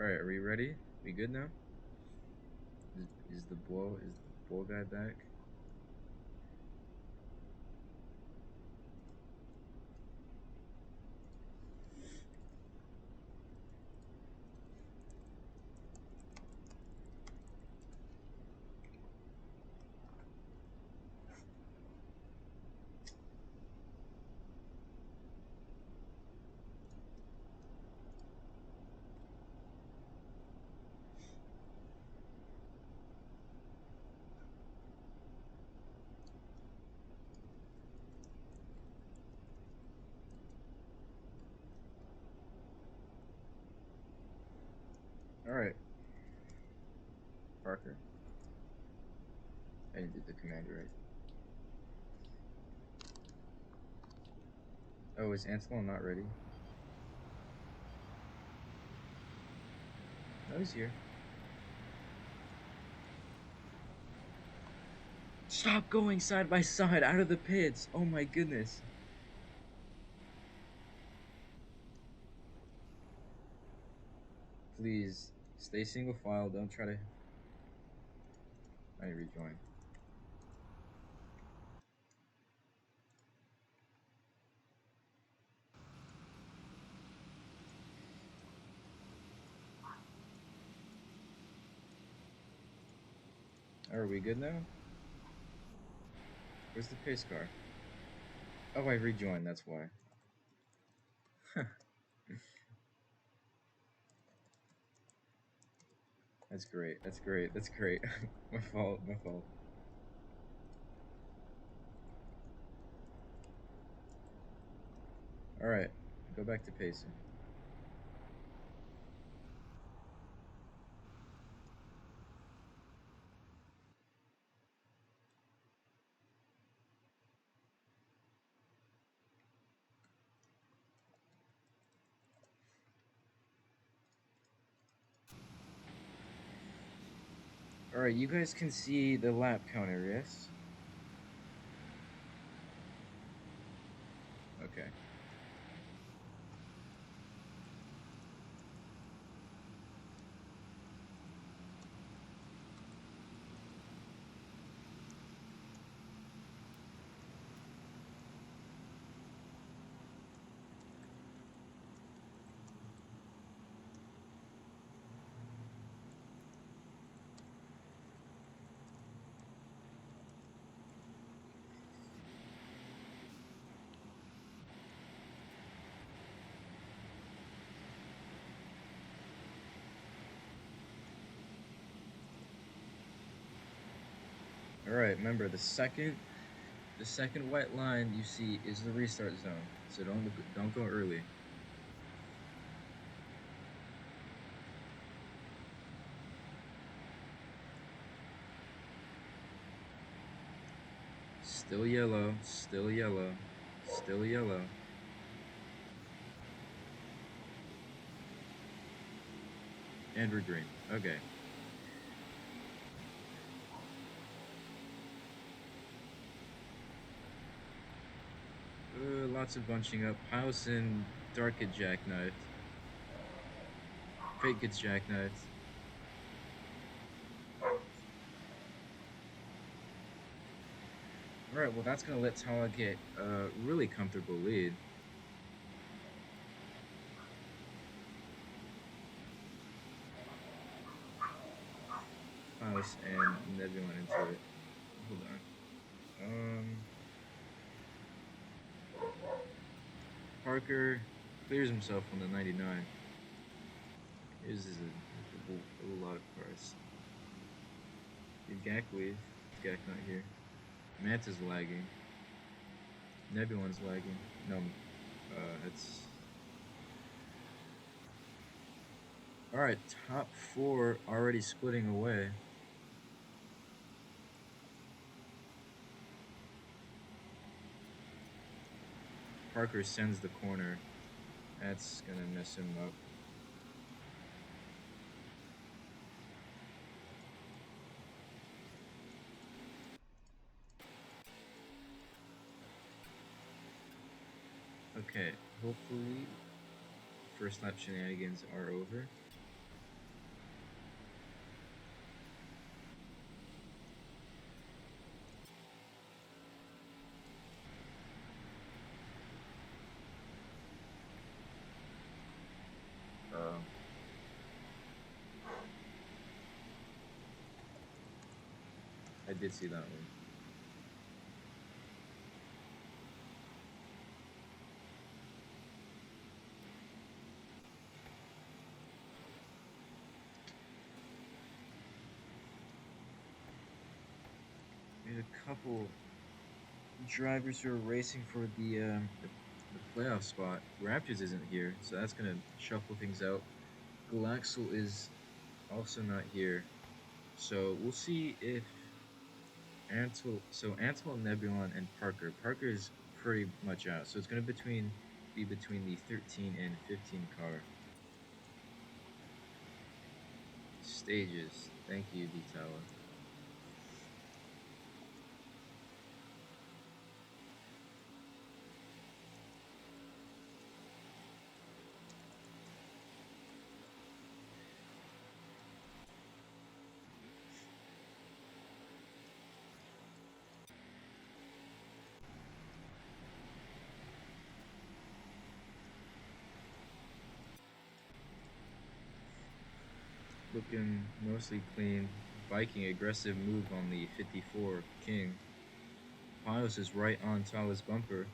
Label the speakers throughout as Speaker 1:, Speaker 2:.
Speaker 1: Alright, are we ready? We good now? Is the bull guy back? Alright, Parker. I did the command right. Oh, is Anselon not ready? No, he's here. Stop going side by side out of the pits! Oh my goodness. Please, stay single file, don't try to... I rejoin. Are we good now? Where's the pace car? Oh, I rejoined, that's why. That's great, that's great, that's great. My fault, my fault. Alright, go back to pacing. Alright, you guys can see the lap counter, yes? Okay. Alright, remember the second white line you see is the restart zone, so don't go early. Still yellow, still yellow, still yellow. And we're green. Okay. Lots of bunching up. House and Dark gets jackknifed. Fate gets jackknifed. Alright, well that's gonna let Tala get a really comfortable lead. House and Nebula into it. Hold on. Parker clears himself on the 99. This is a lot of cars. Did Gak leave? Gak not here. Manta's lagging. Nebulon's lagging. No, it's... Alright, top 4 already splitting away. Parker sends the corner. That's gonna mess him up. Okay, hopefully first lap shenanigans are over. I did see that one. We had a couple drivers who are racing for the playoff spot. Raptors isn't here, so that's gonna shuffle things out. Galaxel is also not here, so we'll see if Antle, Nebulon, and Parker. Parker is pretty much out, so it's gonna be between the 13 and 15 car. Stages. Thank you, Detawa. Looking mostly clean. Viking aggressive move on the 54 King. Piles is right on Tala's bumper.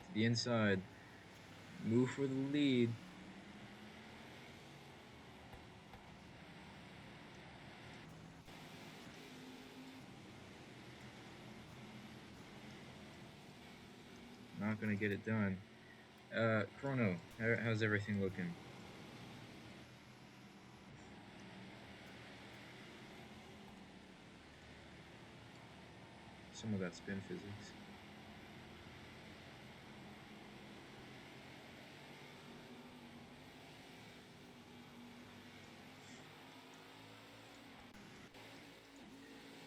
Speaker 1: To the inside. Move for the lead. Not gonna get it done. Chrono, how's everything looking? Some of that spin physics.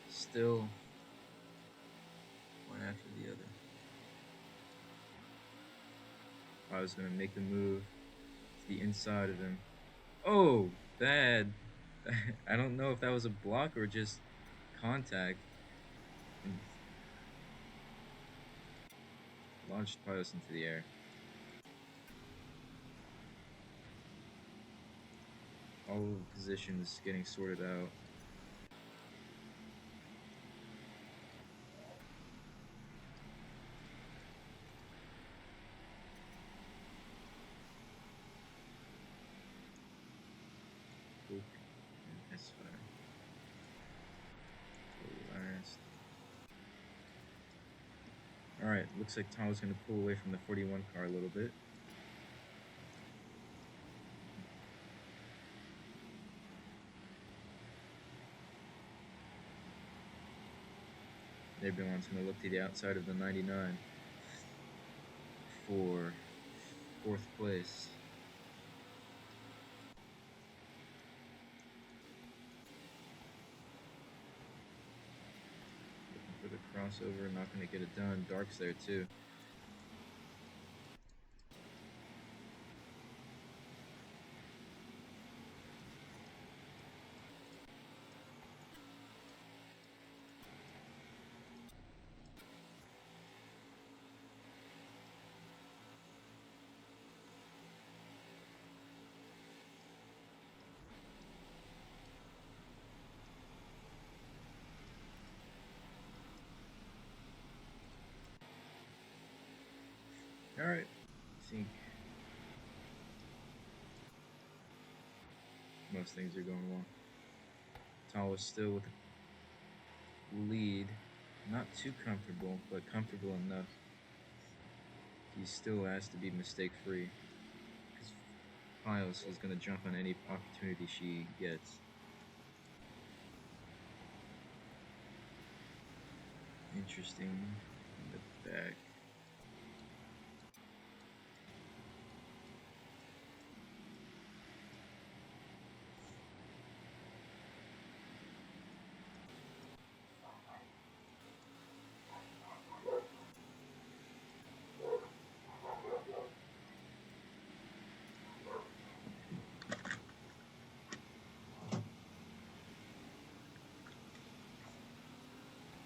Speaker 1: Still one after the other. I was gonna make the move to the inside of him. Oh, bad. I don't know if that was a block or just contact. And launched Pios into the air. All of the positions getting sorted out. Oop, and S-Fire. Last. Alright, looks like Tao's going to pull away from the 41 car a little bit. Everyone's going to look to the outside of the 99 for 4th place. Looking for the crossover, not going to get it done. Dark's there too. Alright, I think most things are going well. Tao is still with the lead. Not too comfortable, but comfortable enough. He still has to be mistake free. Because Pios is going to jump on any opportunity she gets. Interesting. In the back.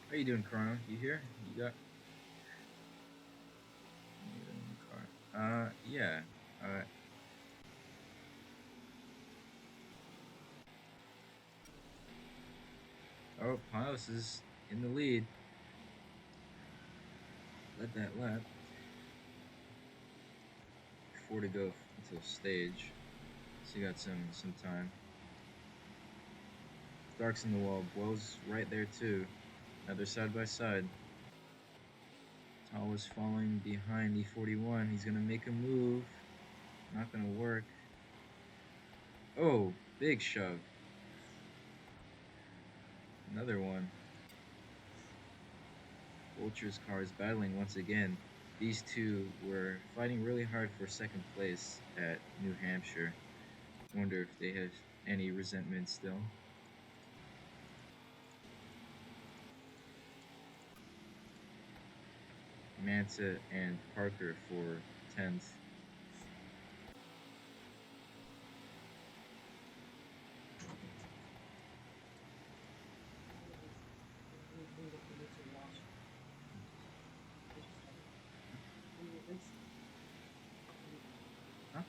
Speaker 1: How you doing, Chrono? You here? You got? Yeah. Oh, Piles is in the lead. Led that lap. 4 to go until stage. So you got some time. Darks in the wall. Blows right there too. Now they're side by side. Tal is falling behind the 41. He's gonna make a move. Not gonna work. Oh, big shove. Another one. Vulture's car is battling once again. These two were fighting really hard for second place at New Hampshire. Wonder if they have any resentment still. Manta and Parker for 10th. Huh?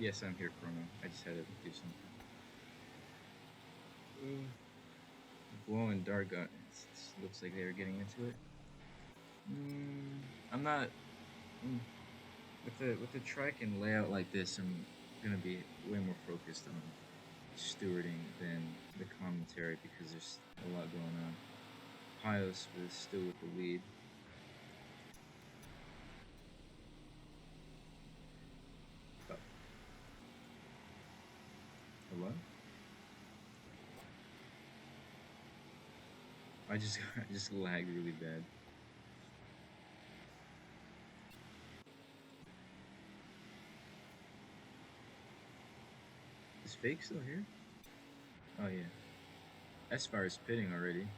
Speaker 1: Yes, I'm here, Chrono. I just had to do something. Blow and Dark got. Looks like they were getting into it. I'm not. With the trike and layout like this, I'm gonna be way more focused on stewarding than the commentary because there's a lot going on. Pios was still with the lead. Oh. Hello? I just I just lagged really bad. Is Fake still here? Oh yeah. Espire is pitting already.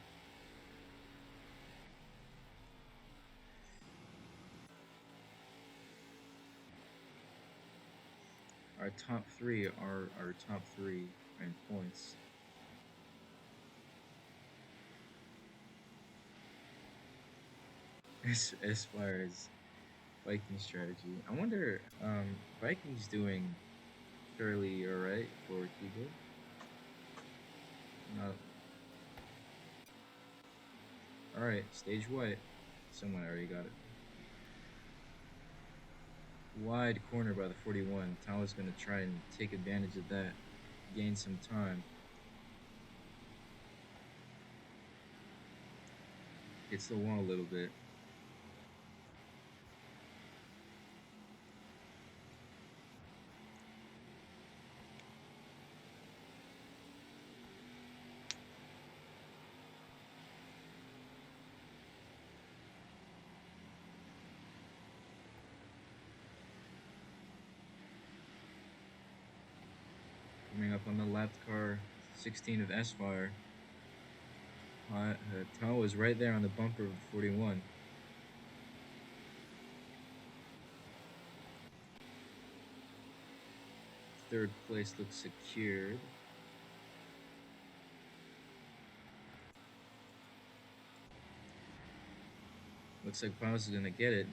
Speaker 1: Our top three are our top three in points. Espire's Viking strategy. I wonder, Viking's doing fairly alright for Kigo. Alright, stage white. Someone already got it. Wide corner by the 41. Tala's gonna try and take advantage of that, gain some time. Hits the wall a little bit. Coming up on the left car, 16 of Espire. Tao is right there on the bumper of the 41. Third place looks secured. Looks like Paus is gonna get it.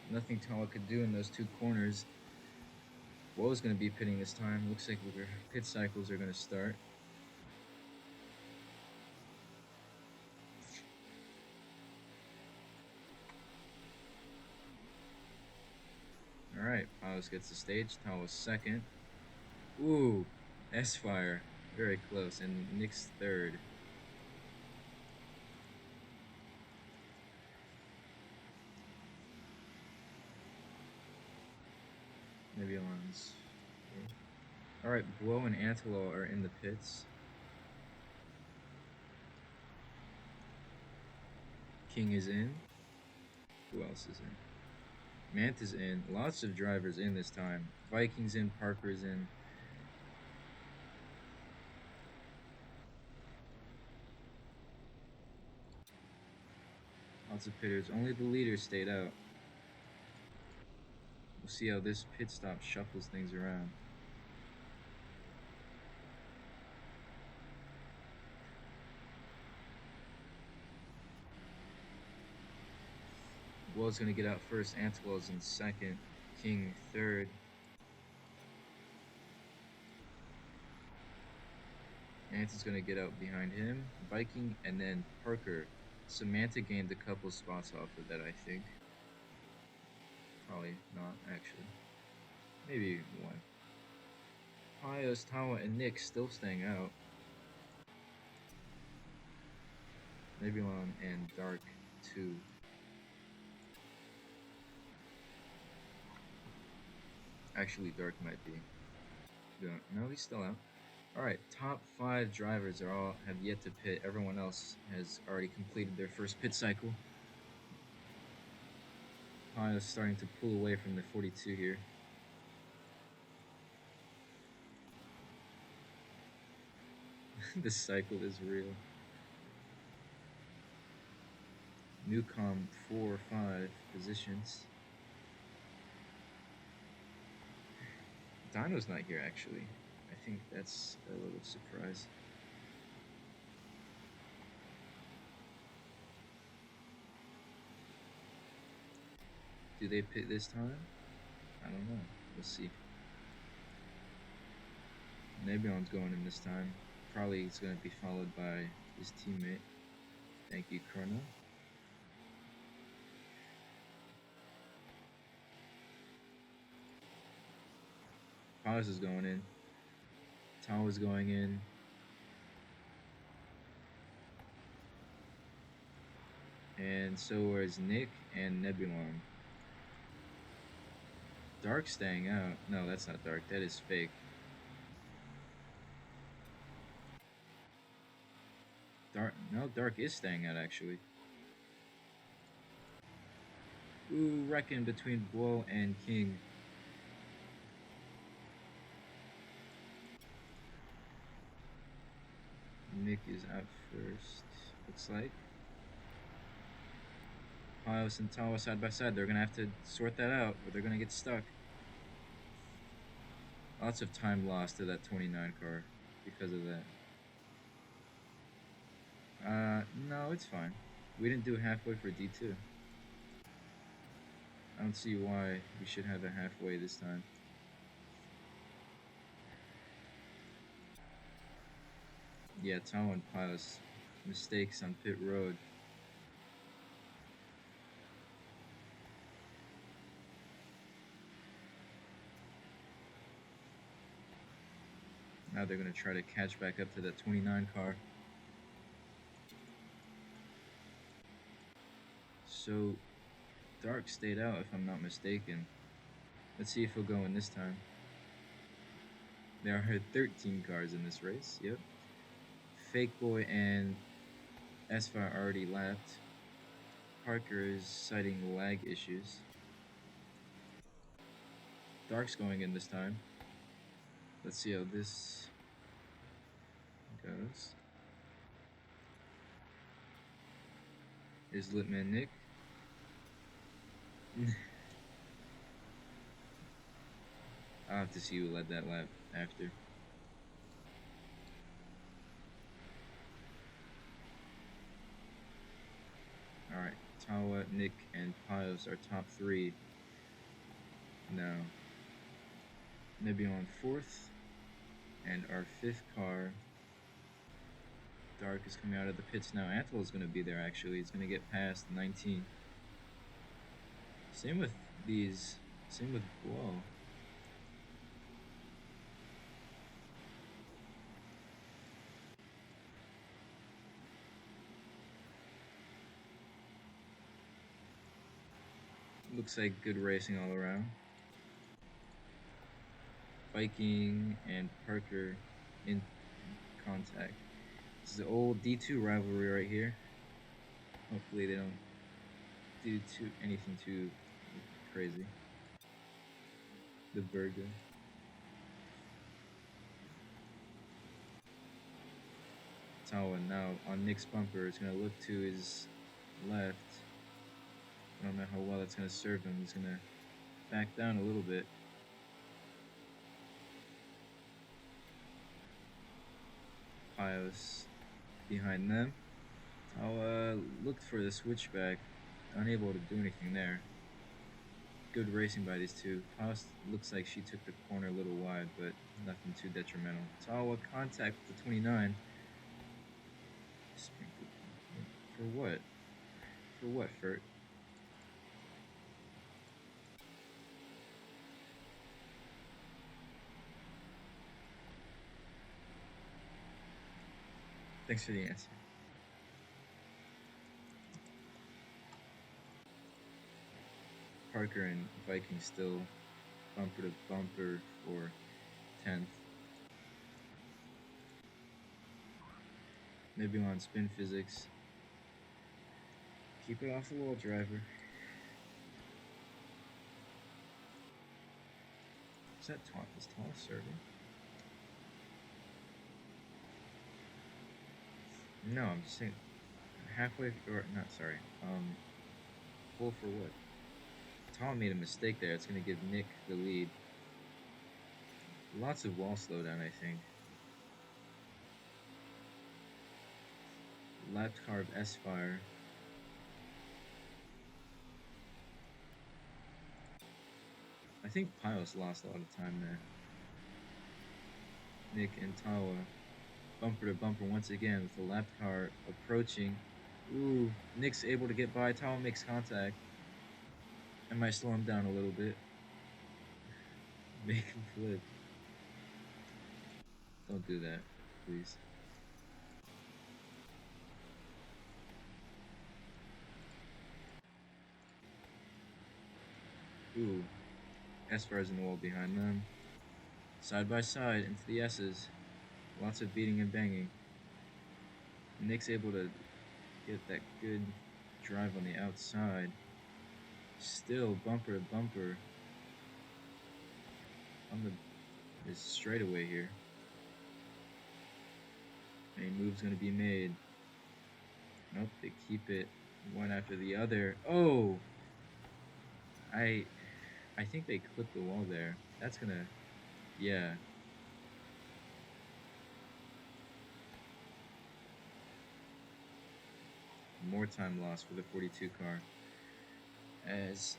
Speaker 1: Nothing Tawa could do in those two corners. Woe's going to be pitting this time. Looks like our pit cycles are going to start. All right, Piles gets the stage. Tawa's second. Ooh, S-Fire. Very close. And Nick's third. Nebulon's. All right, Blow and Antelo are in the pits. King is in. Who else is in? Manta's in. Lots of drivers in this time. Vikings in. Parker's in. Lots of pitters. Only the leaders stayed out. We'll see how this pit stop shuffles things around. Will's going to get out first. Antelo's in second. King third. Anta's going to get out behind him. Viking and then Parker. Samantha gained a couple spots off of that, I think. Probably not, actually. Maybe one. Pius, Tawa, and Nick still staying out. Nebulon and Dark 2. Actually, Dark might be. No, he's still out. Alright, top 5 drivers have yet to pit. Everyone else has already completed their first pit cycle. Pius starting to pull away from the 42 here. This cycle is real. Newcom 4 or 5 positions. Dino's not here actually. I think that's a little surprise. Do they pit this time? I don't know. We'll see. Nebulon's going in this time. Probably it's going to be followed by his teammate. Thank you, Chrono. Paz is going in. Tawa's going in. And so is Nick and Nebulon. Dark staying out. No, that's not Dark. That is fake. Dark is staying out actually. Ooh, reckon between Blow and King. Nick is out first, looks like. Pios and Tawa side by side. They're going to have to sort that out or they're going to get stuck. Lots of time lost to that 29 car because of that. No, it's fine. We didn't do halfway for D2. I don't see why we should have a halfway this time. Yeah, Tawa and Pios. Mistakes on pit road. Now they're going to try to catch back up to that 29 car. So, Dark stayed out if I'm not mistaken. Let's see if he'll go in this time. There are 13 cars in this race, yep. Fake Boy and S-Fire already lapped. Parker is citing lag issues. Dark's going in this time. Let's see how this goes. Here's Litman Nick. I'll have to see who led that lap after. Alright, Tawa, Nick, and Pios are top 3 now. Maybe on fourth, and our fifth car, Dark, is coming out of the pits now. Antle is going to be there actually. He's going to get past 19. Same with these. Same with whoa. Looks like good racing all around. Viking and Parker in contact. This is the old D2 rivalry right here. Hopefully they don't do anything too crazy. The burger. Tawa now on Nick's bumper is going to look to his left. I don't know how well that's going to serve him. He's going to back down a little bit. Pios behind them. Tawa looked for the switchback, unable to do anything there. Good racing by these two. Pios looks like she took the corner a little wide, but nothing too detrimental. Tawa contact with the 29. For what? For what, Fert? Thanks for the answer. Parker and Viking still bumper to bumper for 10th. Maybe on spin physics. Keep it off the wall, driver. Is that tall? Is tall serving? No, I'm just saying halfway or not. Sorry. Full for what? Tom made a mistake there. It's going to give Nick the lead. Lots of wall slowdown, I think. Left carb S-Fire. I think Pios lost a lot of time there. Nick and Tawa bumper to bumper once again with the left car approaching. Ooh, Nick's able to get by. Tawa makes contact. I might slow him down a little bit. Make him flip. Don't do that, please. Ooh, S-Fire's in the wall behind them. Side by side into the S's. Lots of beating and banging. Nick's able to get that good drive on the outside. Still bumper to bumper on this straightaway here. A move's gonna be made. Nope, they keep it one after the other. Oh, I think they clipped the wall there. That's gonna, yeah. More time lost for the 42 car. As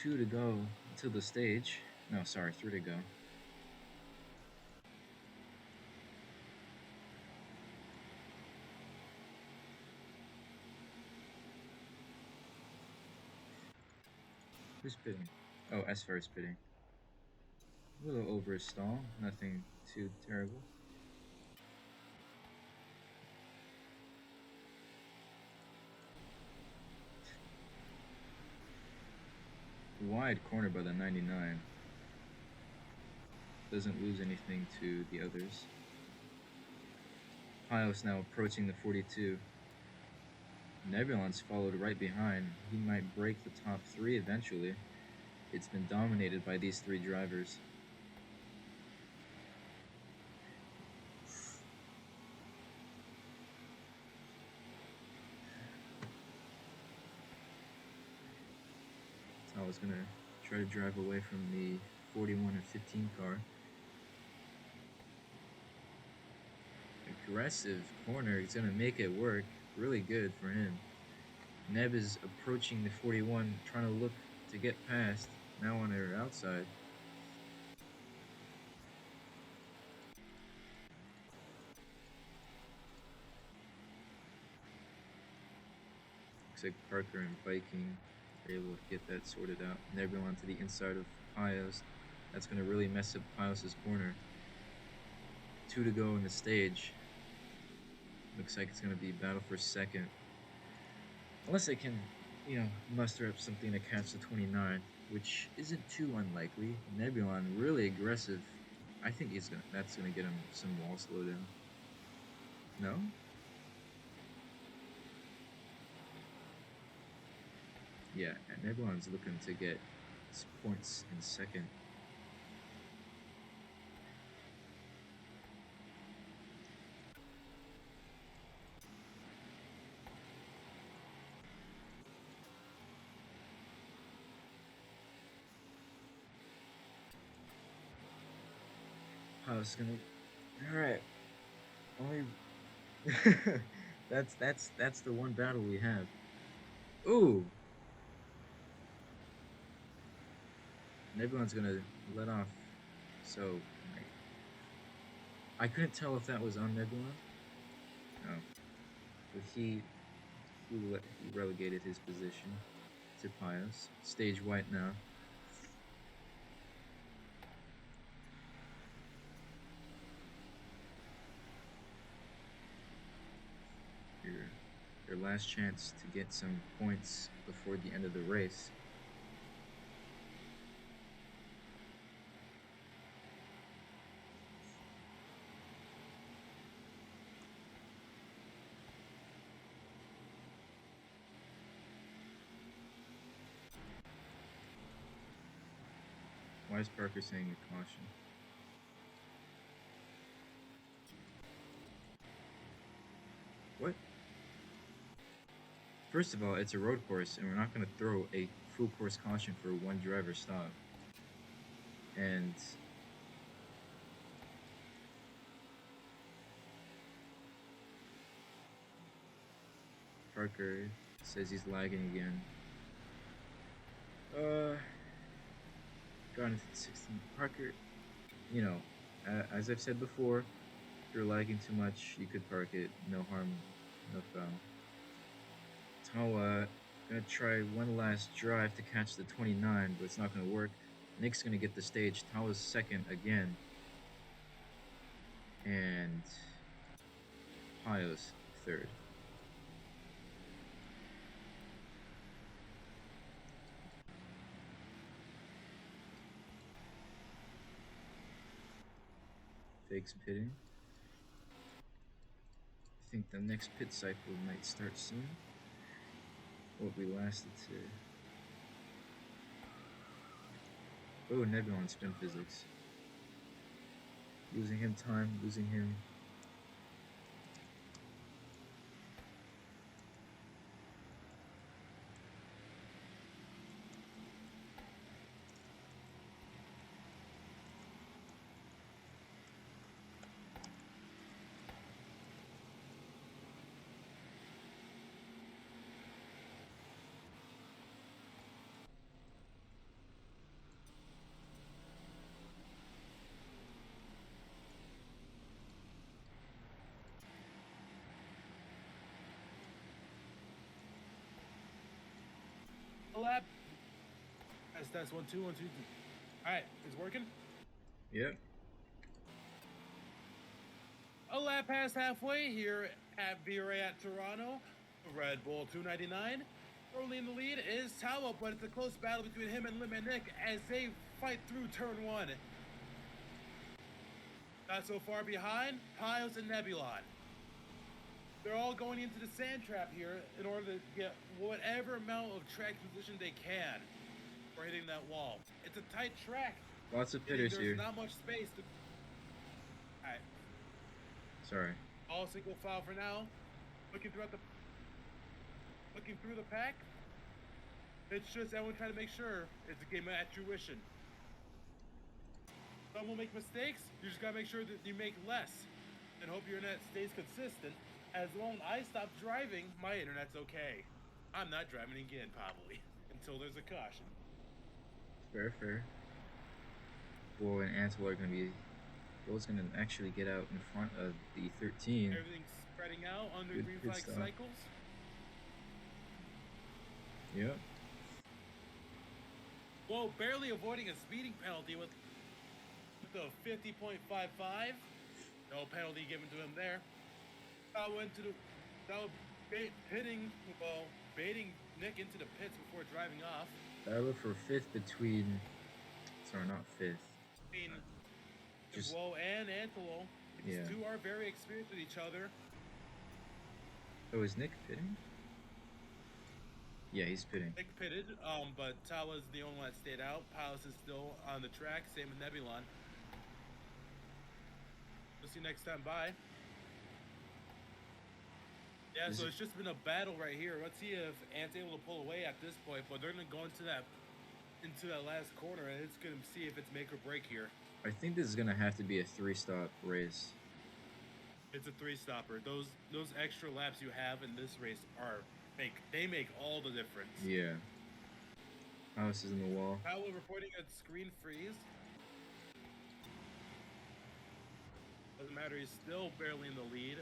Speaker 1: 2 to go to the stage. No, sorry, 3 to go. Who's pitting? Oh, S-Fire is pitting. A little over his stall. Nothing too terrible. Wide corner by the 99. Doesn't lose anything to the others. Pios now approaching the 42. Nebulon's followed right behind. He might break the top 3 eventually. It's been dominated by these 3 drivers. I was gonna try to drive away from the 41 and 15 car. Aggressive corner. He's gonna make it work. Really good for him. Neb is approaching the 41, trying to look to get past. Now on her outside. like Parker and Viking are able to get that sorted out. Nebulon to the inside of Pios. That's going to really mess up Pios' corner. 2 to go in the stage. Looks like it's going to be battle for second. Unless they can, muster up something to catch the 29, which isn't too unlikely. Nebulon really aggressive. I think that's gonna get him some wall slowdown. No? Yeah, and Nebulon's looking to get points in second. I was gonna. All right. Only. that's the one battle we have. Ooh. Nebulon's gonna let off. So I couldn't tell if that was on Nebulon. No. But he relegated his position to Pios. Stage white now. Your last chance to get some points before the end of the race. Why is Parker saying a caution? What? First of all, it's a road course, and we're not going to throw a full course caution for one driver stop. And Parker says he's lagging again. Got into 16. Parker, as I've said before, if you're lagging too much, you could park it. No harm, no foul. Tawa gonna try one last drive to catch the 29, but it's not gonna work. Nick's gonna get the stage. Tawa's second again. And Pios third. Fake's pitting. I think the next pit cycle might start soon. What we lasted to. Oh, Nebulon spin physics. Losing him time, losing him.
Speaker 2: Lap. That's 1 2 1 2 3. All right, it's working.
Speaker 1: Yep.
Speaker 2: A lap past halfway here at VRA at Toronto. Red Bull 299. Early in the lead is Tawa, but it's a close battle between him and Lim and Nick as they fight through turn 1. Not so far behind, Pios and Nebulon. They're all going into the sand trap here in order to get whatever amount of track position they can for hitting that wall. It's a tight track.
Speaker 1: Lots of pitters here.
Speaker 2: There's not much space to... Alright.
Speaker 1: Sorry.
Speaker 2: All single file for now. Looking through the pack. It's just everyone trying to make sure it's a game at tuition. Some will make mistakes. You just gotta make sure that you make less and hope your internet stays consistent. As long as I stop driving, my internet's okay. I'm not driving again, probably, until there's a caution.
Speaker 1: Fair. Boy and Antle are going to be... Bo's going to actually get out in front of the 13.
Speaker 2: Everything's spreading out under
Speaker 1: Good
Speaker 2: green flag
Speaker 1: stop.
Speaker 2: cycles.
Speaker 1: Yep.
Speaker 2: Well, barely avoiding a speeding penalty with the 50.55. No penalty given to him there. I went to the baiting Nick into the pits before driving off.
Speaker 1: Battle for fifth between. Sorry, not fifth.
Speaker 2: Between
Speaker 1: Just
Speaker 2: Woe and Antelo. These
Speaker 1: yeah.
Speaker 2: two are very experienced with each other.
Speaker 1: Oh, is Nick pitting? Yeah, he's pitting.
Speaker 2: Nick pitted, but Tawa's the only one that stayed out. Piles is still on the track, same with Nebulon. We'll see you next time. Bye. Yeah, so it's just been a battle right here. Let's see if Ant's able to pull away at this point, but they're gonna go into that last corner, and it's gonna see if it's make or break here.
Speaker 1: I think this is gonna have to be a 3-stop race.
Speaker 2: It's a 3-stopper. Those extra laps you have in this race make all the difference.
Speaker 1: Yeah. House is in the wall.
Speaker 2: Powell reporting a screen freeze. Doesn't matter, he's still barely in the lead.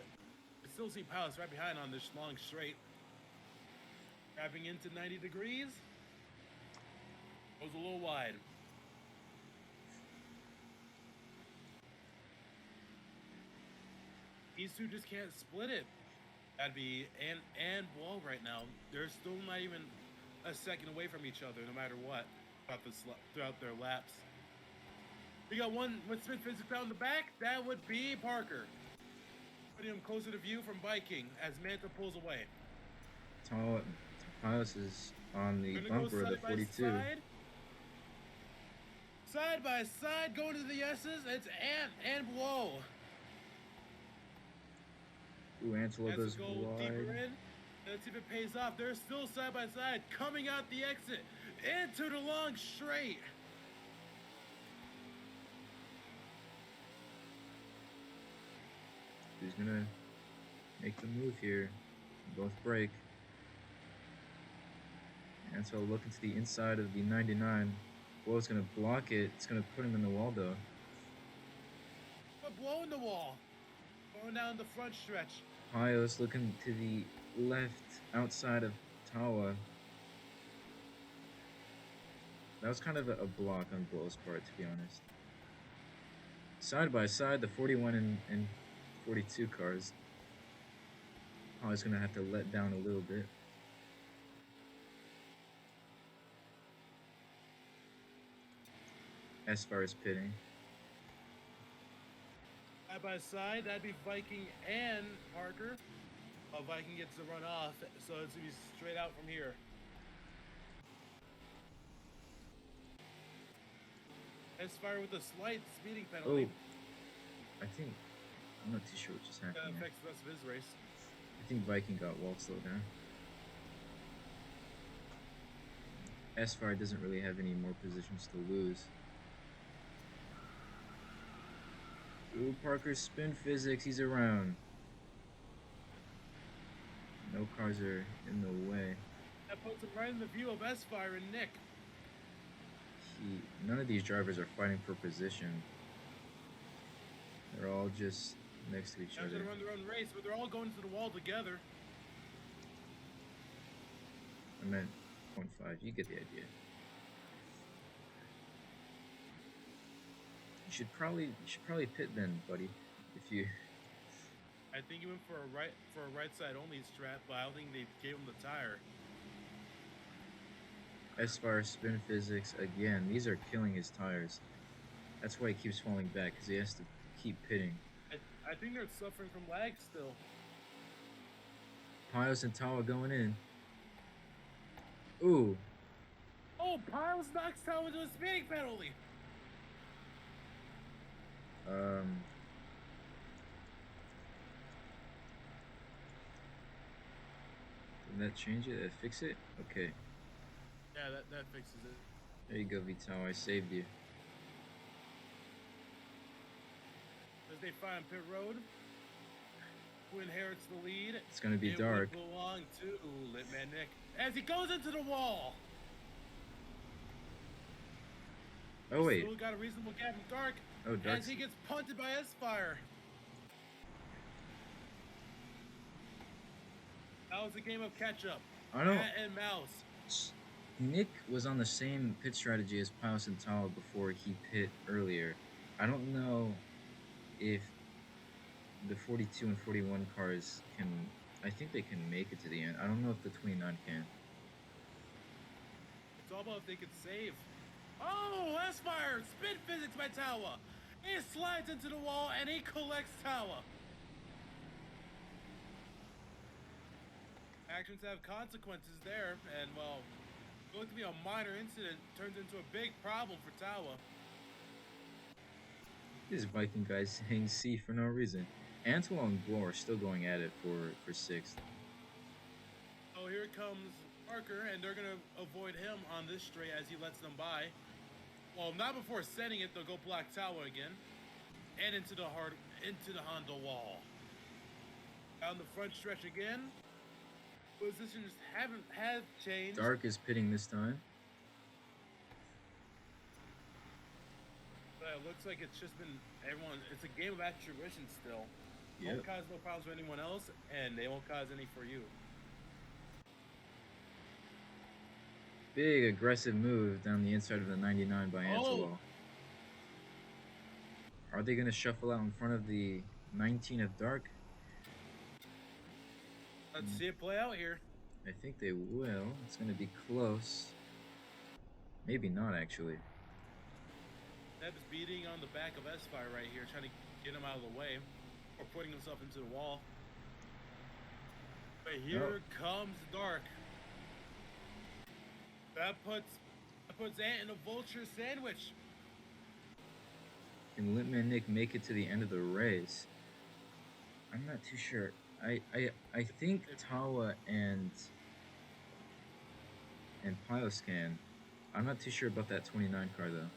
Speaker 2: I still see Palace right behind on this long straight. Wrapping into 90 degrees. Goes a little wide. These two just can't split it. That'd be and Wall right now. They're still not even a second away from each other, no matter what, throughout their laps. We got one with Smith Physics out in the back. That would be Parker. Putting him closer to view from Viking as Manta pulls away.
Speaker 1: Piles is on the bumper of the 42.
Speaker 2: Side by side, going to the S's. It's Ant and Blow.
Speaker 1: Ooh, Antelo goes
Speaker 2: go
Speaker 1: wide.
Speaker 2: Deeper in. Let's see if it pays off. They're still side by side, coming out the exit into the long straight.
Speaker 1: Who's gonna make the move here? Both break. Antelo looking to the inside of the 99. Blow's gonna block it. It's gonna put him in the wall though.
Speaker 2: But Blow in the wall. Going down the front stretch.
Speaker 1: Pios looking to the left outside of Tawa. That was kind of a block on Blow's part, to be honest. Side by side, the 41 and 42 cars. Pios gonna have to let down a little bit. As far as pitting.
Speaker 2: Side by side, that'd be Viking and Parker. Viking gets the run off, so it's gonna be straight out from here. S-Fire with a slight speeding penalty.
Speaker 1: Oh, I'm not too sure what just happened.
Speaker 2: That affects the rest of his race.
Speaker 1: I think Viking got wall slowed down. S-Fire doesn't really have any more positions to lose. Ooh, Parker's spin physics, he's around. No cars are in the way.
Speaker 2: That puts him right in the view of S-Fire and Nick.
Speaker 1: None of these drivers are fighting for position. They're all just next to each other.
Speaker 2: They're gonna run their own race, but they're all going to the wall together.
Speaker 1: I meant 0.5, you get the idea. You should probably pit then, buddy. If you.
Speaker 2: I think he went for a right side only strat, but I don't think they gave him the tire.
Speaker 1: As far as spin physics, again, these are killing his tires. That's why he keeps falling back, because he has to keep pitting.
Speaker 2: I think they're suffering from lag still.
Speaker 1: Pios and Tawa going in. Ooh.
Speaker 2: Oh, Piles knocks Tawa into a speeding penalty.
Speaker 1: Did that change it? Did it fix it? Okay.
Speaker 2: Yeah, that fixes it.
Speaker 1: There you go, Vital. I saved you.
Speaker 2: As they find pit road, who inherits the lead?
Speaker 1: It's gonna be dark.
Speaker 2: It belong to Litman Nick as he goes into the wall.
Speaker 1: Oh wait.
Speaker 2: Still got a reasonable gap from Dark.
Speaker 1: Oh, Dark.
Speaker 2: As he gets punted by S-Fire. That was a game of catch-up.
Speaker 1: I don't.
Speaker 2: Cat and mouse.
Speaker 1: Nick was on the same pit strategy as Pius and Tala before he pit earlier. I don't know if the 42 and 41 cars can. I think they can make it to the end. I don't know if the 29 can.
Speaker 2: It's all about if they can save. Oh, S-Fire! Spin physics by Tawa! He slides into the wall and he collects Tawa. Actions have consequences there, and well, it looked to be a minor incident turns into a big problem for Tawa.
Speaker 1: This Viking guy's saying C for no reason. Antoine and Gore are still going at it for sixth.
Speaker 2: Oh, here comes Parker, and they're gonna avoid him on this straight as he lets them by. Well, not before sending it, they'll go block Tawa again, and into the Honda wall. Down the front stretch again. Positions have changed.
Speaker 1: Dark is pitting this time.
Speaker 2: But it looks like it's just been everyone. It's a game of attribution still.
Speaker 1: Yep.
Speaker 2: Won't cause no problems for anyone else, and they won't cause any for you.
Speaker 1: Big aggressive move down the inside of the 99 by Antoine. Are they going to shuffle out in front of the 19 of Dark?
Speaker 2: Let's see it play out here.
Speaker 1: I think they will. It's going to be close. Maybe not, actually.
Speaker 2: Neb's beating on the back of S-Fire right here, trying to get him out of the way, or putting himself into the wall. But here comes Dark. That puts Ant in a vulture sandwich.
Speaker 1: Can Litman Nick make it to the end of the race? I'm not too sure. I think Tawa and Pios can. I'm not too sure about that 29 car though.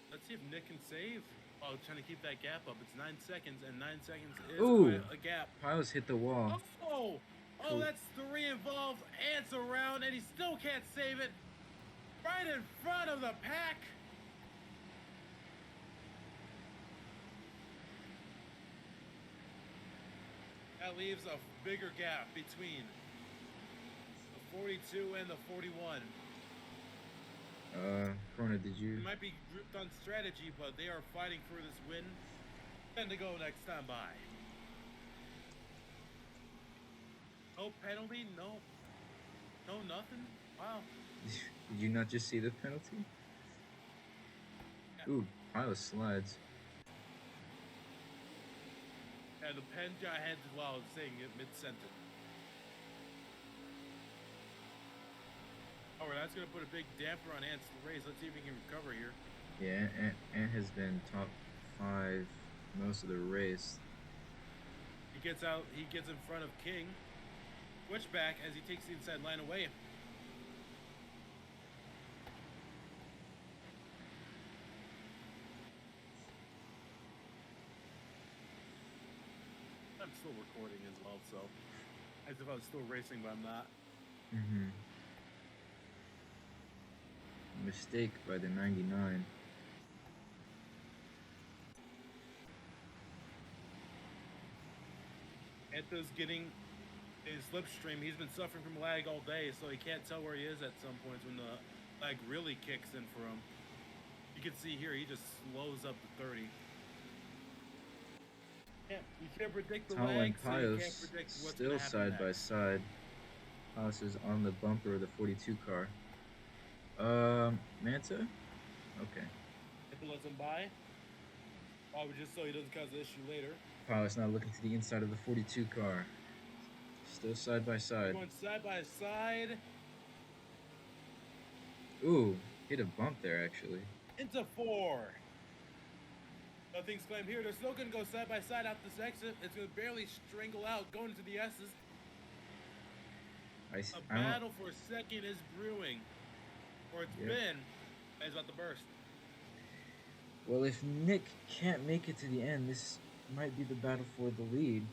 Speaker 2: Let's see if Nick can save. Oh, trying to keep that gap up. It's 9 seconds, and 9 seconds is quite a gap.
Speaker 1: Pios hit the wall.
Speaker 2: Oh, that's 3 involved. Ants around, and he still can't save it. Right in front of the pack. That leaves a bigger gap between the 42 and the 41.
Speaker 1: Corona, did you?
Speaker 2: It might be grouped on strategy, but they are fighting for this win. And to go next time by. No penalty, no nothing. Wow.
Speaker 1: Did you not just see the penalty? Yeah. Ooh, Pios slides.
Speaker 2: And the pen got handed while saying it mid-sentence. Oh, that's going to put a big damper on Ant's race. Let's see if he can recover here.
Speaker 1: Yeah, Ant has been top 5 most of the race.
Speaker 2: He gets out. He gets in front of King. Switchback as he takes the inside line away. I'm still recording as well, so as if I was still racing, but I'm not.
Speaker 1: Mistake by the 99.
Speaker 2: Anto's getting his slipstream. He's been suffering from lag all day, so he can't tell where he is at some points when the lag really kicks in for him. You can see here, he just slows up to 30. You can't predict the lag, so you can't predict what's
Speaker 1: still side by side. Pios is on the bumper of the 42 car. Manta? Okay.
Speaker 2: If it lets him by, probably just so he doesn't cause an issue later.
Speaker 1: Pios now looking to the inside of the 42 car. Still side by side.
Speaker 2: Going side by side.
Speaker 1: Ooh, hit a bump there actually.
Speaker 2: Into 4. Nothing's claimed here. They're still going to go side by side out this exit. It's going to barely strangle out, going into the S's. A battle for a second is brewing. Or it's been. It's about to burst.
Speaker 1: Well, if Nick can't make it to the end, this might be the battle for the lead.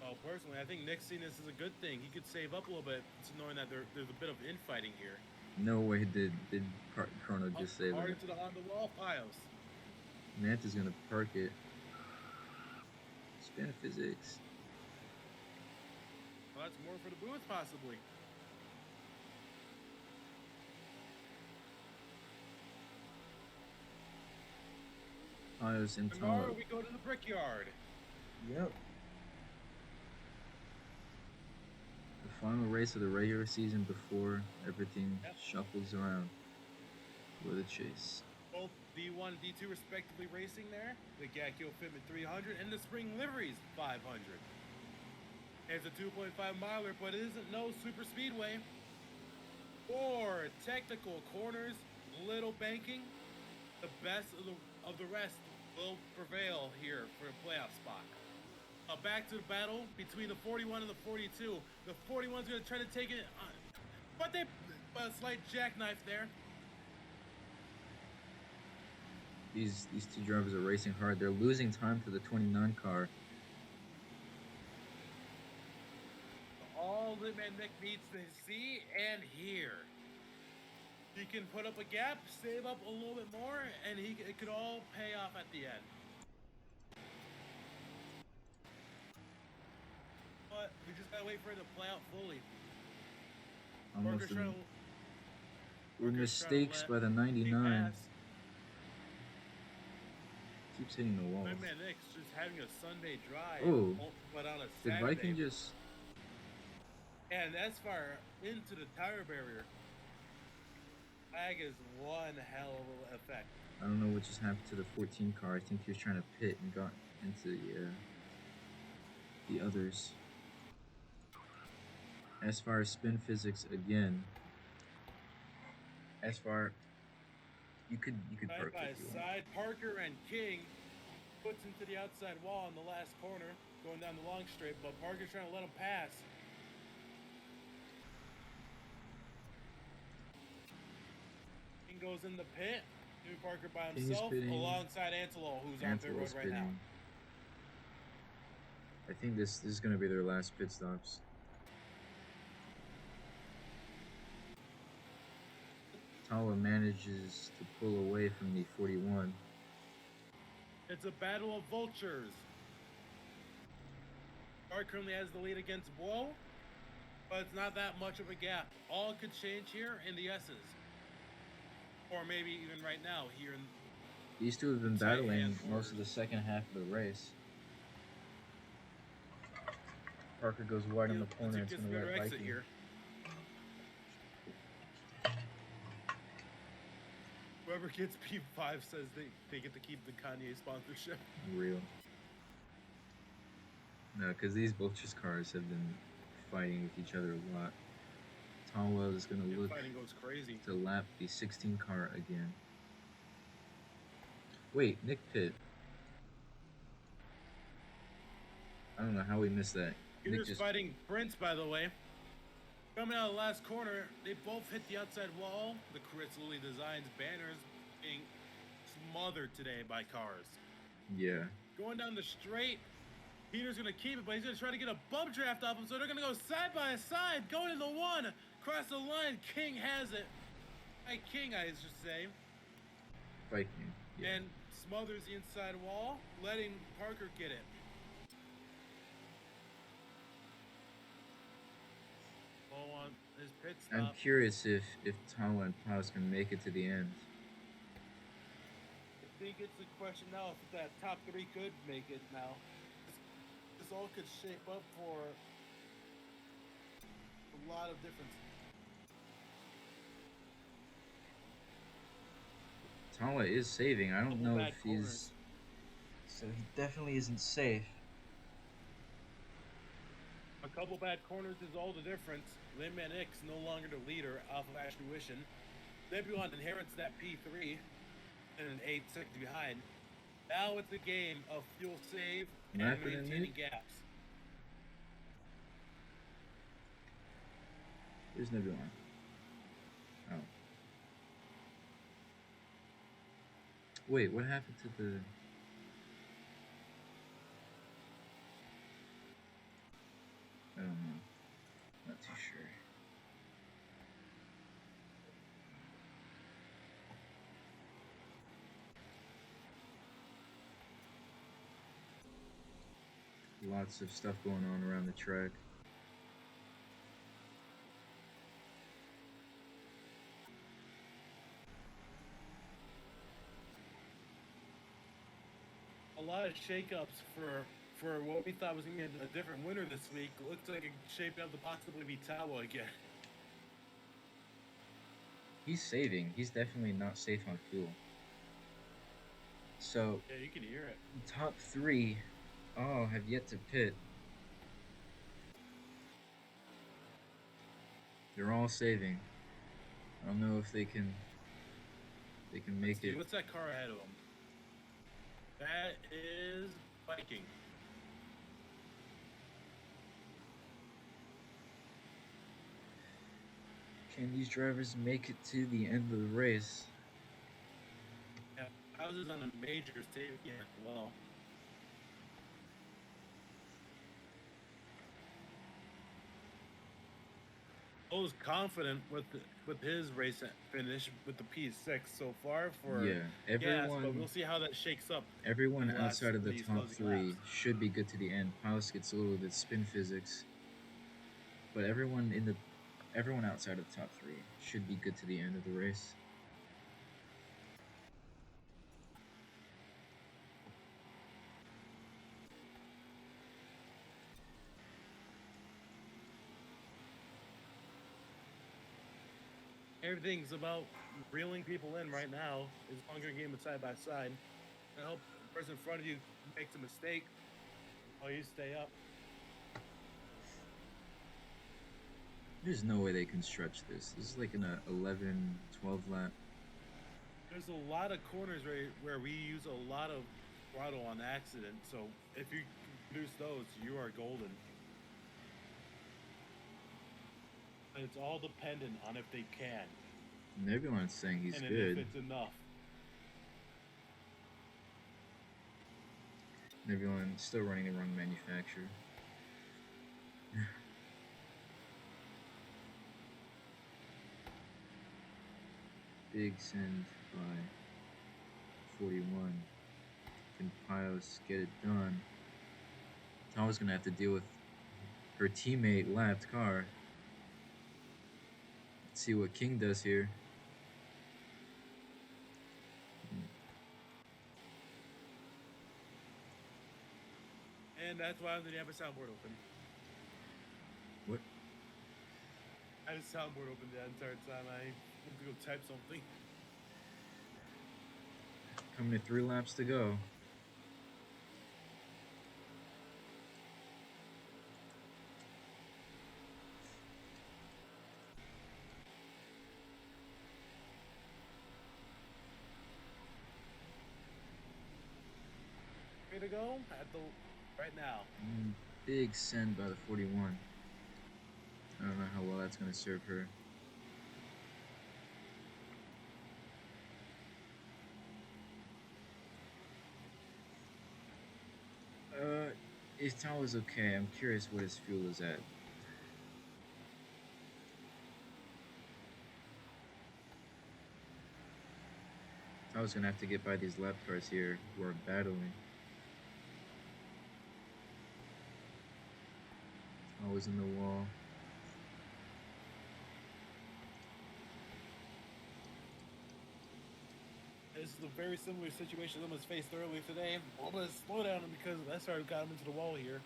Speaker 2: Well, personally, I think Nick seeing this is a good thing. He could save up a little bit, knowing that there's a bit of infighting here.
Speaker 1: No way did Chrono just save it.
Speaker 2: Hard to the Honda wall, Pios.
Speaker 1: Manta's gonna park it. Spin physics.
Speaker 2: Well, that's more for the booth, possibly.
Speaker 1: Piles and
Speaker 2: Tomorrow
Speaker 1: Tala.
Speaker 2: we go to the Brickyard.
Speaker 1: Yep. The final race of the regular season before everything shuffles around for the chase.
Speaker 2: Both D1 and D2 respectively racing there. The Gakio Fitment 300 and the Spring Liveries 500. It's a 2.5 miler, but it isn't no super speedway. 4 technical corners, little banking. The best of the rest will prevail here for a playoff spot. Back to the battle between the 41 and the 42. The 41's going to try to take it, but they a slight jackknife there.
Speaker 1: These two drivers are racing hard. They're losing time to the 29 car.
Speaker 2: All the man Nick needs to see and hear. He can put up a gap, save up a little bit more, and it could all pay off at the end. But we just gotta wait for it to play out fully.
Speaker 1: Almost were mistakes by the 99. Keeps hitting the wall.
Speaker 2: My man Nick's just having a Sunday drive.
Speaker 1: Oh,
Speaker 2: but on a
Speaker 1: did
Speaker 2: Saturday.
Speaker 1: Viking just...
Speaker 2: And as far into the tire barrier, lag is one hell of an effect.
Speaker 1: I don't know what just happened to the 14 car. I think he was trying to pit and got into the others. As far as spin physics again, as far you could
Speaker 2: side by side, Parker and King puts into the outside wall in the last corner, going down the long straight, but Parker's trying to let him pass. King goes in the pit. Jimmy Parker by himself alongside Antelo, who's on pit road right now.
Speaker 1: I think this is going to be their last pit stops. Tawa manages to pull away from the 41.
Speaker 2: It's a battle of vultures. Art currently has the lead against Blow, but it's not that much of a gap. All could change here in the S's. Or maybe even right now here in...
Speaker 1: These two have been battling most of the second half of the race. Parker goes wide on the corner. It's going to let Viking
Speaker 2: here. Whoever gets P5 says they get to keep the Kanye sponsorship.
Speaker 1: Real. No, because these Vultures cars have been fighting with each other a lot. Tomwell is going to look
Speaker 2: fighting goes crazy
Speaker 1: to lap the 16 car again. Wait, Nick Pitt. I don't know how we missed that.
Speaker 2: He was fighting Prince, by the way. Coming out of the last corner, they both hit the outside wall. The Chris Lilly Designs banners being smothered today by cars.
Speaker 1: Yeah.
Speaker 2: Going down the straight, Peter's going to keep it, but he's going to try to get a bump draft off him, so they're going to go side by side, going in the one, across the line. King has it. King, I should say.
Speaker 1: Viking. Yeah.
Speaker 2: And smothers the inside wall, letting Parker get it. On his pit stop.
Speaker 1: I'm curious if Tawa and Paus can make it to the end.
Speaker 2: I think it's a question now if that top three could make it now. This all could shape up for a lot of difference.
Speaker 1: Tawa is saving. I don't know if he's... So he definitely isn't safe.
Speaker 2: A couple bad corners is all the difference. Lin-Man X no longer the leader off of Ash Tuition. Nebulon inherits that P3 and an 8 second behind. Now it's a game of fuel save and maintaining gaps.
Speaker 1: There's Nebulon. Oh. Wait, what happened to the... I don't know. Not too sure. Lots of stuff going on around the track.
Speaker 2: lot of shakeups for what we thought was going to be a different winner this week. Looks like it's shaping up to possibly be Tawa again.
Speaker 1: He's saving. He's definitely not safe on fuel. So
Speaker 2: Yeah, you can hear it.
Speaker 1: top three all have yet to pit. They're all saving. I don't know if they can make
Speaker 2: See,
Speaker 1: it.
Speaker 2: what's that car ahead of him? That is Viking.
Speaker 1: Can these drivers make it to the end of the race?
Speaker 2: Yeah, houses on a major state again. Well, I was confident with his race finish with the P6 so far for
Speaker 1: Yeah,
Speaker 2: gas, but
Speaker 1: everyone
Speaker 2: we'll see how that shakes up.
Speaker 1: everyone
Speaker 2: in
Speaker 1: outside of the
Speaker 2: these
Speaker 1: top
Speaker 2: closing
Speaker 1: three
Speaker 2: laps.
Speaker 1: should be good to the end. Piles gets a little bit spin physics, but everyone outside of the top three should be good to the end of the race.
Speaker 2: Everything's about reeling people in right now. As long as you're game side by side, I hope the person in front of you makes a mistake while you stay up.
Speaker 1: There's no way they can stretch this. This is like an 11, 12 lap.
Speaker 2: There's a lot of corners where we use a lot of throttle on accident. So if you produce those, you are golden. And it's all dependent on if they can.
Speaker 1: And everyone's saying he's
Speaker 2: and
Speaker 1: good.
Speaker 2: If it's enough.
Speaker 1: And everyone's still running the wrong manufacturer. Big send by 41. Can Pios get it done? Tawa's gonna have to deal with her teammate lapped car. Let's see what King does here.
Speaker 2: And that's why I didn't have a soundboard open.
Speaker 1: What?
Speaker 2: I had a soundboard open the entire time. I went to go type something.
Speaker 1: Coming to 3 laps to go.
Speaker 2: Ready to go? Right now.
Speaker 1: Big send by the 41. I don't know how well that's going to serve her. His Tawa's okay. I'm curious what his fuel is at. Tawa's going to have to get by these lap cars here who are battling. Always in the wall.
Speaker 2: This is a very similar situation Emma's faced earlier today. Almost slow down because that started got him into the wall here.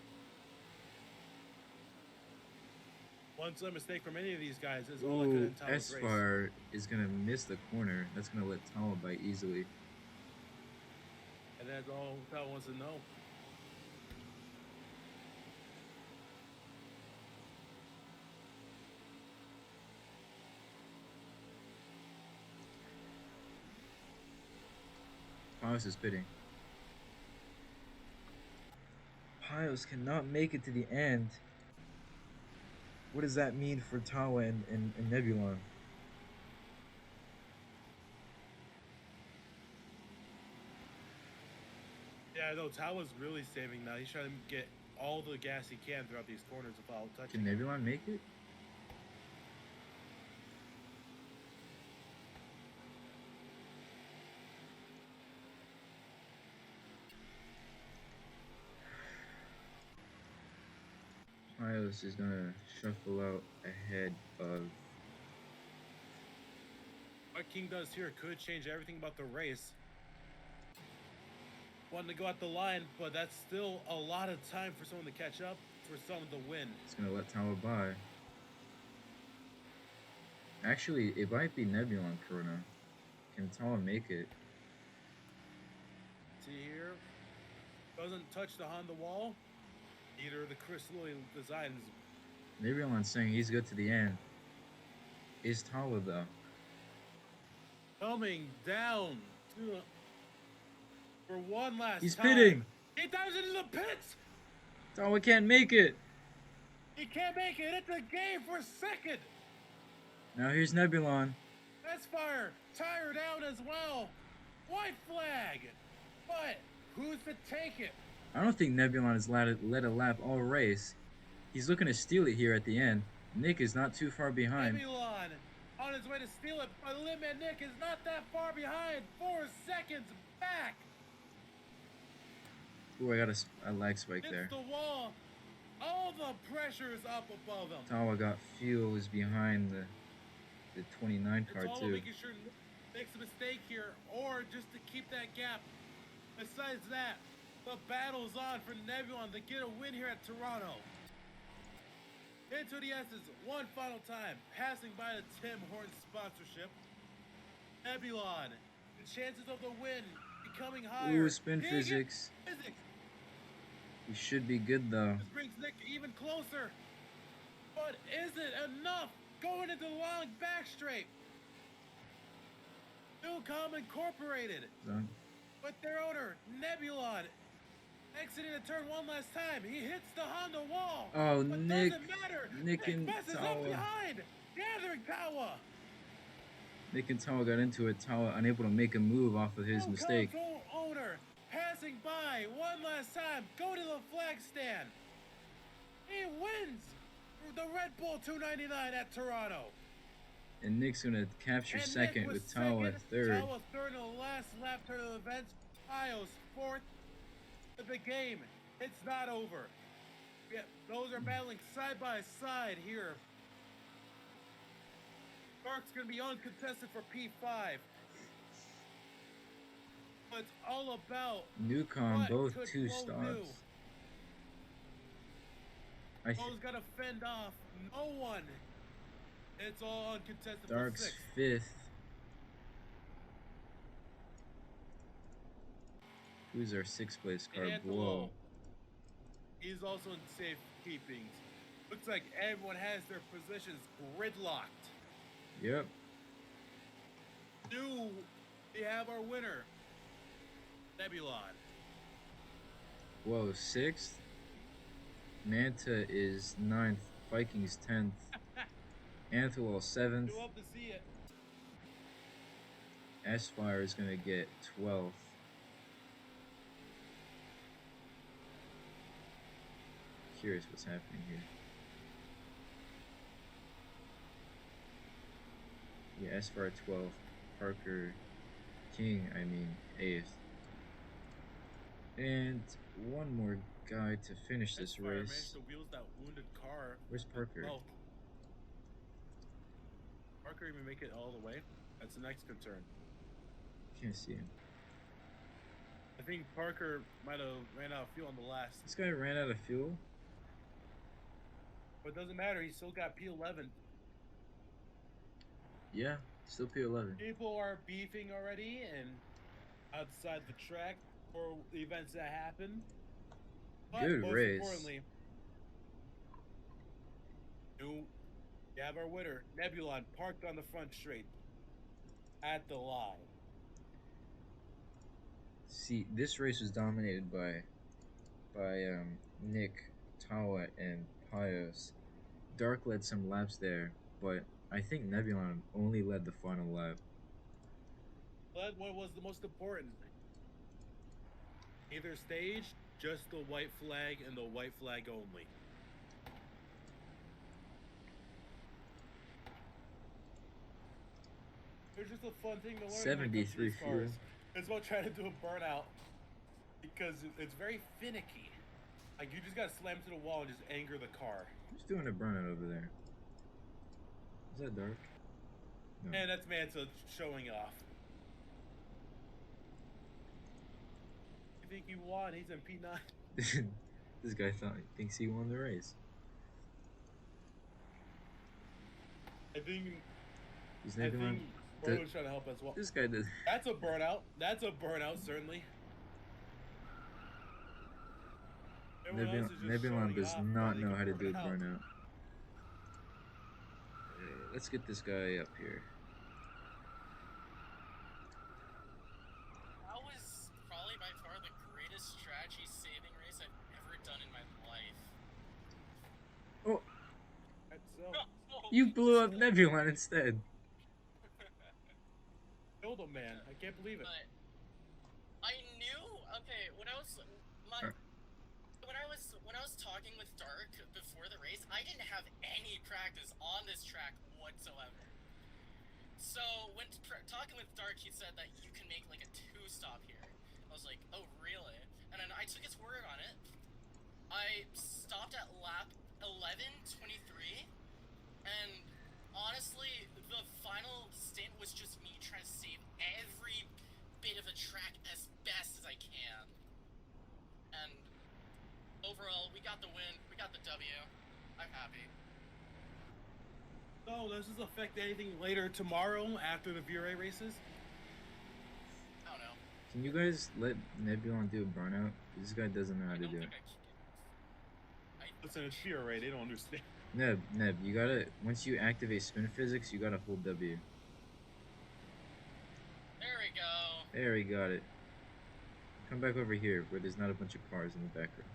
Speaker 2: Once a mistake from any of these guys is all I could in Tawa's race.
Speaker 1: Esfar is going to miss the corner. That's going to let Tawa by easily.
Speaker 2: And that's all Tawa wants to know.
Speaker 1: Pios is pitting. Pios cannot make it to the end. What does that mean for Tawa and Nebulon?
Speaker 2: Yeah, no, Tawa's really saving now. He's trying to get all the gas he can throughout these corners without touching.
Speaker 1: Can Nebulon make it? Pios is gonna shuffle out ahead of.
Speaker 2: What King does here could change everything about the race. wanting to go at the line, but that's still a lot of time for someone to catch up, for someone to win.
Speaker 1: It's gonna let Tawa by. Actually, it might be Nebulon Corona. Can Tawa make it?
Speaker 2: See here, doesn't touch the Honda wall. Either the crystalline designs.
Speaker 1: Nebulon's saying he's good to the end. Is Tawa though?
Speaker 2: Coming down for one last
Speaker 1: He's
Speaker 2: time.
Speaker 1: pitting.
Speaker 2: He dives into the pits.
Speaker 1: Tawa can't make it.
Speaker 2: He can't make it. It's a game for second.
Speaker 1: Now here's Nebulon.
Speaker 2: S-Fire tired out as well. White flag. But who's to take it?
Speaker 1: I don't think Nebulon has led a lap all race. He's looking to steal it here at the end. Nick is not too far behind.
Speaker 2: Nebulon on his way to steal it, but Limit Nick is not that far behind. 4 seconds back.
Speaker 1: Ooh, I got a lag spike there.
Speaker 2: It's the wall. All the pressure is up above him.
Speaker 1: Tawa got fuel is behind the 29 car
Speaker 2: it's all
Speaker 1: too.
Speaker 2: making sure Nick makes a mistake here, or just to keep that gap. Besides that, the battle's on for Nebulon to get a win here at Toronto. Into the S's one final time, passing by the Tim Hortons sponsorship. Nebulon, the chances of the win becoming higher.
Speaker 1: Ooh, spin physics. He should be good though.
Speaker 2: This brings Nick even closer. But is it enough? Going into the long back straight. Newcom Incorporated.
Speaker 1: Done.
Speaker 2: With their owner, Nebulon, exiting the turn one last time. He hits the Honda wall.
Speaker 1: Oh,
Speaker 2: but
Speaker 1: Nick.
Speaker 2: doesn't matter.
Speaker 1: Nick and
Speaker 2: messes up
Speaker 1: Tawa.
Speaker 2: behind. Gathering Tawa.
Speaker 1: Nick and Tawa got into it. Tawa unable to make a move off of his mistake.
Speaker 2: Owner passing by one last time. Go to the flag stand. He wins the Red Bull 299 at Toronto.
Speaker 1: And Nick's gonna capture
Speaker 2: And
Speaker 1: second
Speaker 2: Nick
Speaker 1: with
Speaker 2: was
Speaker 1: Tawa
Speaker 2: second.
Speaker 1: third.
Speaker 2: Tawa third in the last lap turn of the event. Pios fourth. The game, it's not over. Yeah, those are battling side by side here. Dark's gonna be uncontested for P5. But it's all about
Speaker 1: Newcom
Speaker 2: what
Speaker 1: both
Speaker 2: could
Speaker 1: 2
Speaker 2: Flo
Speaker 1: stops.
Speaker 2: do.
Speaker 1: I
Speaker 2: Flo's gotta fend off no one. It's all uncontested
Speaker 1: Dark's
Speaker 2: for 6th.
Speaker 1: 5th. Who's our 6th place car? Whoa.
Speaker 2: He's also in safe keeping. Looks like everyone has their positions gridlocked.
Speaker 1: Yep.
Speaker 2: Do we have our winner? Nebulon.
Speaker 1: Whoa, 6th. Manta is 9th. Vikings 10th. Anthelwall 7th.
Speaker 2: You love to see it.
Speaker 1: S-Fire is gonna get 12th. Curious what's happening here. Yeah, S-Fire 12th. Parker King, 8th. And one more guy to finish this
Speaker 2: S-Fire
Speaker 1: race.
Speaker 2: managed to wheels that wounded car.
Speaker 1: Where's Parker?
Speaker 2: Oh. Parker even make it all the way? That's the next concern.
Speaker 1: Can't see him.
Speaker 2: I think Parker might have ran out of fuel on the last.
Speaker 1: This guy ran out of fuel?
Speaker 2: But it doesn't matter, he still got P11.
Speaker 1: Yeah, still P11.
Speaker 2: People are beefing already and outside the track for the events that happen. But
Speaker 1: Good
Speaker 2: most
Speaker 1: race.
Speaker 2: importantly, you have our winner, Nebulon, parked on the front straight at the line.
Speaker 1: See, this race was dominated by Nick, Tawa, and Pios. Dark led some laps there, but I think Nebulon only led the final lap.
Speaker 2: But what was the most important? Either stage, just the white flag and the white flag only. It's just a fun thing to learn.
Speaker 1: 73 fuel.
Speaker 2: It's about trying to do a burnout because it's very finicky. Like you just gotta slam to the wall and just anger the car.
Speaker 1: Who's doing a burnout over there? Is that Dark? No.
Speaker 2: And that's Manta showing off. think he won? He's in P9.
Speaker 1: This guy thinks he won the race.
Speaker 2: I think
Speaker 1: He's
Speaker 2: I
Speaker 1: Nebulon.
Speaker 2: think Bro's trying to help as well.
Speaker 1: This guy does.
Speaker 2: That's a burnout. That's a burnout, certainly. Everyone else is just
Speaker 1: Nebulon
Speaker 2: showing
Speaker 1: does
Speaker 2: off
Speaker 1: not
Speaker 2: that they
Speaker 1: know
Speaker 2: can
Speaker 1: how to
Speaker 2: burn
Speaker 1: do a
Speaker 2: out.
Speaker 1: burnout. Let's get this guy up here.
Speaker 3: That was probably by far the greatest strategy saving race I've ever done in my life.
Speaker 1: Oh,
Speaker 2: That's so.
Speaker 1: you blew up Nebulon instead.
Speaker 2: Killed him, man. I can't believe it.
Speaker 3: But I knew. Okay, when I was talking with Dark before the race, I didn't have any practice on this track whatsoever. So when talking with Dark, he said that you can make like a 2-stop here. I was like, oh really? And then I took his word on it. I stopped at lap 11:23, and honestly, the final stint was just me trying to save every bit of the track as best as I can. And overall, we got the win. We got the W. I'm happy.
Speaker 2: So, does this affect anything later tomorrow after the VRA races?
Speaker 3: I don't know.
Speaker 1: Can you guys let Nebulon do a burnout? This guy doesn't know how
Speaker 3: I
Speaker 1: to
Speaker 3: don't
Speaker 1: do
Speaker 3: think
Speaker 1: it.
Speaker 2: Listen, it's VRA. They don't understand.
Speaker 1: Neb, you gotta, once you activate spin physics, you gotta hold W.
Speaker 3: There we go.
Speaker 1: There, he got it. Come back over here, where there's not a bunch of cars in the background.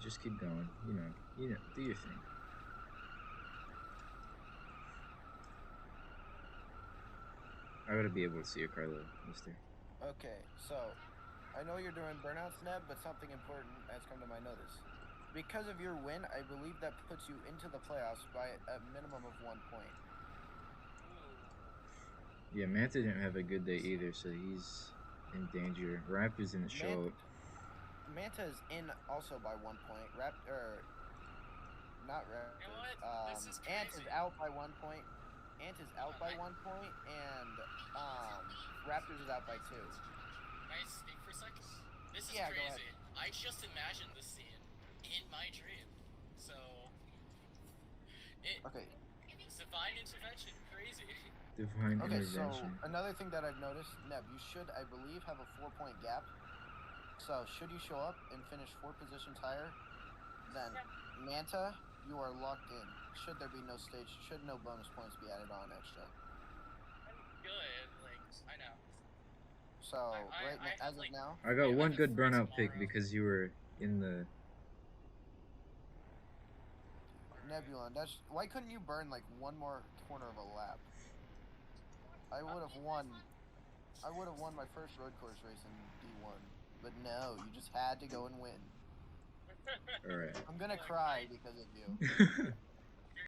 Speaker 1: Just keep going. You know, do your thing. I gotta be able to see your car though, mister.
Speaker 4: Okay, so I know you're doing burnouts, Neb, but something important has come to my notice. Because of your win, I believe that puts you into the playoffs by a minimum of 1 point.
Speaker 1: Yeah, Manta didn't have a good day either, so he's in danger. Raptors didn't show up.
Speaker 4: Manta is in also by 1 point. Not Raptors.
Speaker 3: You know what? This is
Speaker 4: Ant
Speaker 3: crazy.
Speaker 4: is out by 1 point. Ant is out by 1 point, and Raptors is out by 2.
Speaker 3: Can I speak for a second? This is
Speaker 4: Yeah, go ahead.
Speaker 3: crazy. I just imagined this scene in my dream. So,
Speaker 4: Okay.
Speaker 3: it's divine intervention. Crazy.
Speaker 1: Divine
Speaker 4: Okay, so
Speaker 1: intervention.
Speaker 4: another thing that I've noticed, Neb, you should, I believe, have a 4-point gap. So should you show up and finish 4 positions higher, then Manta, you are locked in. Should there be no bonus points be added on extra.
Speaker 3: I'm good. Like, I know.
Speaker 4: So as of now,
Speaker 1: I got
Speaker 3: Yeah,
Speaker 1: one
Speaker 3: the
Speaker 1: good
Speaker 3: free
Speaker 1: burnout pick
Speaker 3: tomorrow.
Speaker 1: because you were in the.
Speaker 4: Nebulon, why couldn't you burn like one more corner of a lap? I would have won my first road course race in D1, but no, you just had to go and win.
Speaker 1: All right.
Speaker 4: I'm gonna cry because of you.